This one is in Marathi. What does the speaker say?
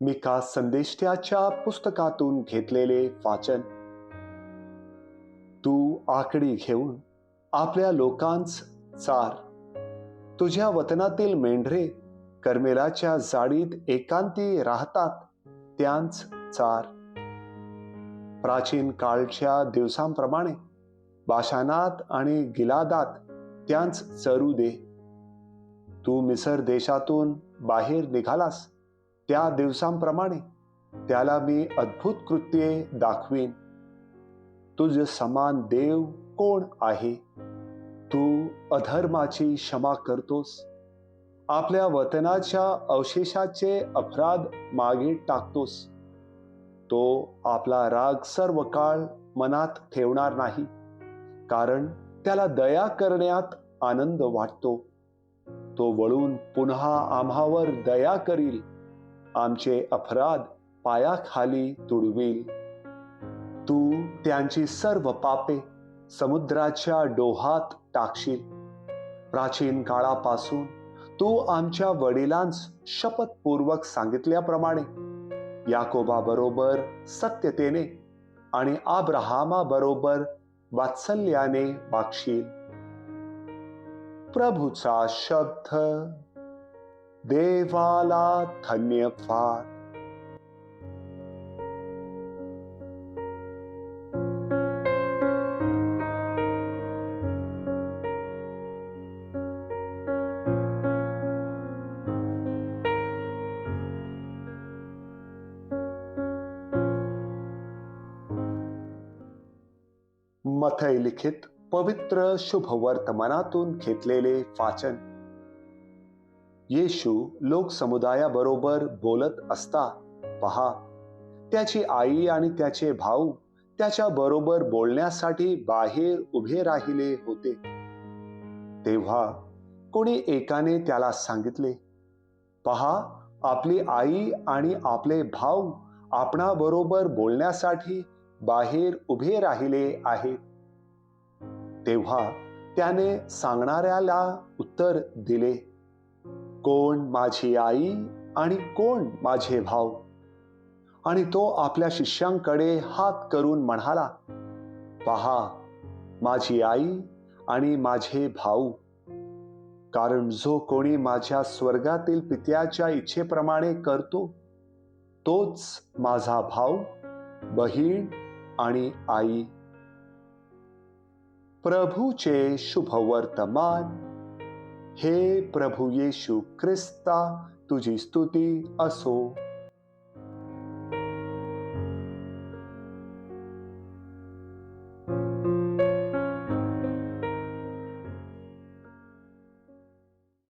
मिका संदेष्ट्याच्या पुस्तकातून घेतलेले वाचन. तू आकडी घेऊन आपल्या लोकांच चार, तुझ्या वतनातील मेंढरे कर्मेलाच्या जाळीत एकांती राहतात त्यांच चार. प्राचीन काळच्या दिवसांप्रमाणे बाशानात आणि गिलादात त्यांच चरू दे. तू मिसर देशातून बाहेर निघालास त्या दिवसांप्रमाणे त्याला मी अद्भुत कृत्ये दाखवीन. तुझ समान देव कोण आहे? तू अधर्माची क्षमा करतोस, आपल्या वतनाच्या अवशेषाचे अपराध मागे टाकतोस. तो आपला राग सर्व काळ मनात ठेवणार नाही, कारण त्याला दया करण्यात आनंद वाटतो. तो वळून पुन्हा आम्हावर दया करील, आमचे अपराध पायाखाली तुडवील. तू त्यांची सर्व पापे समुद्राच्या डोहात टाकशील. प्राचीन काळापासून तू आमच्या वडिलांस शपथपूर्वक सांगितल्याप्रमाणे याकोबाबरोबर सत्यतेने आणि अब्राहामाबरोबर वात्सल्याने वागशील. प्रभूचा शब्द. देवाला धन्यवाद. मथई लिखित पवित्र शुभवर्तमानातून घेतलेले वाचन. येशू लोकसमुदायाबरोबर बोलत असता पहा, त्याची आई आणि त्याचे भाऊ त्याच्या बरोबर बोलण्यासाठी बाहेर उभे राहिले होते. तेव्हा कोणी एकाने त्याला सांगितले, पहा, आपली आई आणि आपले भाऊ आपणाबरोबर बोलण्यासाठी बाहेर उभे राहिले आहेत. तेव्हा त्याने सांगणाऱ्याला उत्तर दिले, कोण माझी आई आणि कोण माझे भाऊ? आणि तो आपल्या शिष्यांकडे हात करून म्हणाला, पहा, माझी आई आणि माझे भाऊ. कारण जो कोणी माझ्या स्वर्गातील पित्याच्या इच्छेप्रमाणे करतो, तोच माझा भाऊ, बहीण आणि आई. प्रभूचे शुभवर्तमान. हे प्रभू येशू ख्रिस्ता, तुझी स्तुती असो.